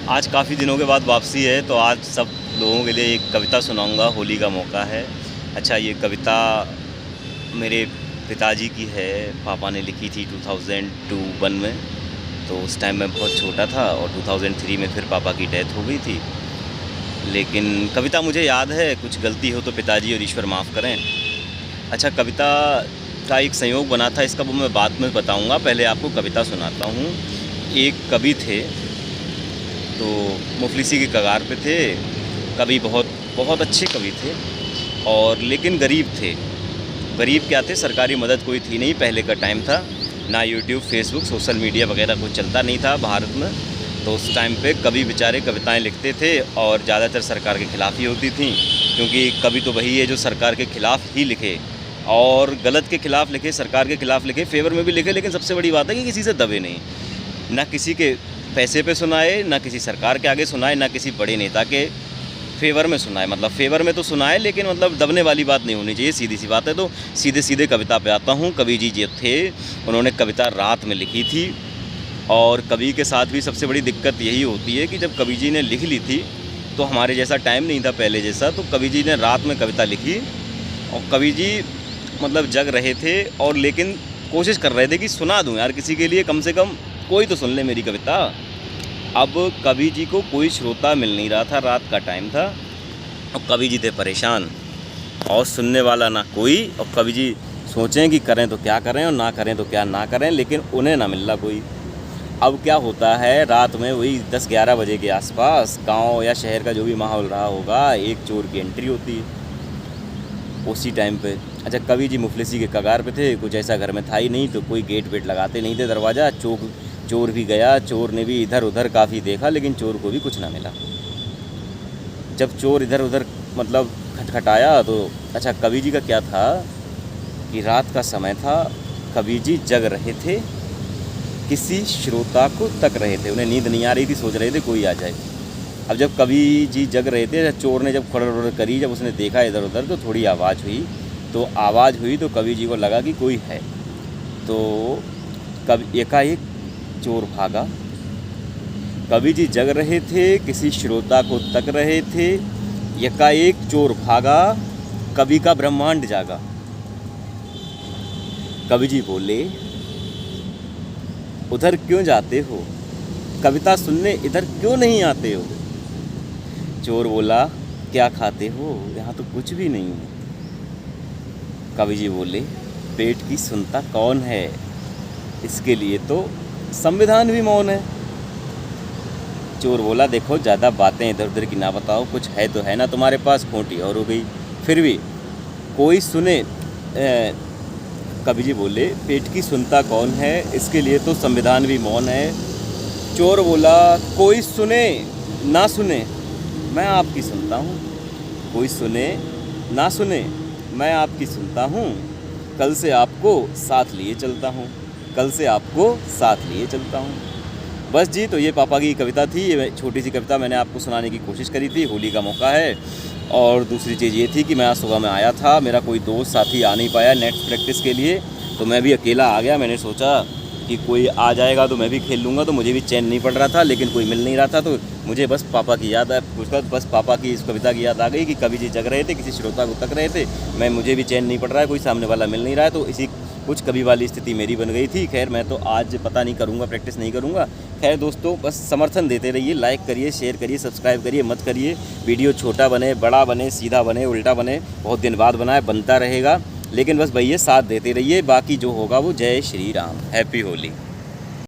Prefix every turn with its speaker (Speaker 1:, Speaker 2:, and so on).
Speaker 1: आज काफ़ी दिनों के बाद वापसी है, तो आज सब लोगों के लिए एक कविता सुनाऊंगा। होली का मौका है। अच्छा, ये कविता मेरे पिताजी की है। पापा ने लिखी थी 2002-1 में। तो उस टाइम मैं बहुत छोटा था और 2003 में फिर पापा की डेथ हो गई थी। लेकिन कविता मुझे याद है, कुछ गलती हो तो पिताजी और ईश्वर माफ़ करें। अच्छा, कविता का एक संयोग बना था, इसका वो मैं बाद में बताऊंगा। पहले आपको कविता सुनाता हूँ। एक कवि थे, तो मुफलिसी की कगार पे थे। कवि बहुत बहुत अच्छे कवि थे, और लेकिन गरीब थे। गरीब क्या थे, सरकारी मदद कोई थी नहीं, पहले का टाइम था, ना यूट्यूब, फेसबुक, सोशल मीडिया वगैरह कुछ चलता नहीं था भारत में। तो उस टाइम पे कवि बेचारे कविताएं लिखते थे, और ज़्यादातर सरकार के ख़िलाफ़ ही होती थी, क्योंकि कवि तो वही है जो सरकार के ख़िलाफ़ ही लिखे, और गलत के ख़िलाफ़ लिखे, सरकार के ख़िलाफ़ लिखे, फेवर में भी लिखे। लेकिन सबसे बड़ी बात है कि किसी से दबे नहीं, ना किसी के पैसे पे सुनाए, ना किसी सरकार के आगे सुनाए, ना किसी बड़े नेता के फेवर में सुनाए। मतलब फेवर में तो सुनाए, लेकिन मतलब दबने वाली बात नहीं होनी चाहिए, सीधी सी बात है। तो सीधे सीधे कविता पे आता हूँ। कवि जी जो थे, उन्होंने कविता रात में लिखी थी। और कवि के साथ भी सबसे बड़ी दिक्कत यही होती है कि जब कवि जी ने लिख ली थी, तो हमारे जैसा टाइम नहीं था पहले जैसा, तो कवि जी ने रात में कविता लिखी। और कवि जी मतलब जग रहे थे, और लेकिन कोशिश कर रहे थे कि सुना दूँ यार किसी के लिए, कम से कम कोई तो सुन ले मेरी कविता। अब कवि जी को कोई श्रोता मिल नहीं रहा था, रात का टाइम था, और कवि जी थे परेशान, और सुनने वाला ना कोई। और कवि जी सोचें कि करें तो क्या करें, और ना करें तो क्या ना करें, लेकिन उन्हें ना मिल रहा कोई। अब क्या होता है, रात में वही 10-11 बजे के आसपास गांव या शहर का जो भी माहौल रहा होगा, एक चोर की एंट्री होती है उसी टाइम पे। अच्छा, कवि जी मुफलिसी के कगार पे थे, कुछ ऐसा घर में था ही नहीं, तो कोई गेट वेट लगाते नहीं थे, दरवाज़ा। चोर भी गया, चोर ने भी इधर उधर काफ़ी देखा, लेकिन चोर को भी कुछ ना मिला। जब चोर इधर उधर मतलब खटखटाया, तो अच्छा, कवि जी का क्या था कि रात का समय था, कवि जी जग रहे थे, किसी श्रोता को तक रहे थे, उन्हें नींद नहीं आ रही थी, सोच रहे थे कोई आ जाए। अब जब कवि जी जग रहे थे, चोर ने जब खड़र करी, जब उसने देखा इधर उधर, तो थोड़ी आवाज़ हुई। तो कवि जी को लगा कि कोई है। तो कवि एकाएक चोर भागा। कवि जी जग रहे थे, किसी श्रोता को तक रहे थे, एकाएक चोर भागा, कवि का ब्रह्मांड जागा। कवि जी बोले, उधर क्यों जाते हो, कविता सुनने इधर क्यों नहीं आते हो। चोर बोला, क्या खाते हो, यहाँ तो कुछ भी नहीं है। कवि जी बोले, पेट की सुनता कौन है, इसके लिए तो संविधान भी मौन है। चोर बोला, देखो ज़्यादा बातें इधर उधर की ना बताओ, कुछ है तो है ना तुम्हारे पास, खोटी और हो गई। फिर भी कोई सुने। कवि जी बोले, पेट की सुनता कौन है, इसके लिए तो संविधान भी मौन है। चोर बोला, कोई सुने ना सुने, मैं आपकी सुनता हूँ। कोई सुने ना सुने, मैं आपकी सुनता हूँ। कल से आपको साथ लिए चलता हूँ, कल से आपको साथ लिए चलता हूँ। बस जी, तो ये पापा की कविता थी। ये छोटी सी कविता मैंने आपको सुनाने की कोशिश करी थी। होली का मौका है। और दूसरी चीज़ ये थी कि मैं आज सुबह में आया था, मेरा कोई दोस्त साथी आ नहीं पाया नेट प्रैक्टिस के लिए, तो मैं भी अकेला आ गया। मैंने सोचा कि कोई आ जाएगा तो मैं भी खेल लूँगा, तो मुझे भी चैन नहीं पड़ रहा था, लेकिन कोई मिल नहीं रहा था। तो मुझे बस पापा की याद है, बस पापा की इस कविता की याद आ गई कि कवि जी जग रहे थे, किसी श्रोता को तक रहे थे, मुझे भी चैन नहीं पड़ रहा है, कोई सामने वाला मिल नहीं रहा है। तो इसी कुछ कवि वाली स्थिति मेरी बन गई थी। खैर, मैं तो आज पता नहीं करूँगा, प्रैक्टिस नहीं करूँगा। खैर दोस्तों, बस समर्थन देते रहिए, लाइक करिए, शेयर करिए, सब्सक्राइब करिए, मत करिए। वीडियो छोटा बने, बड़ा बने, सीधा बने, उल्टा बने, बहुत दिन बाद बनाए, बनता रहेगा, लेकिन बस भैया साथ देते रहिए। बाकी जो होगा वो जय श्री राम। हैप्पी होली।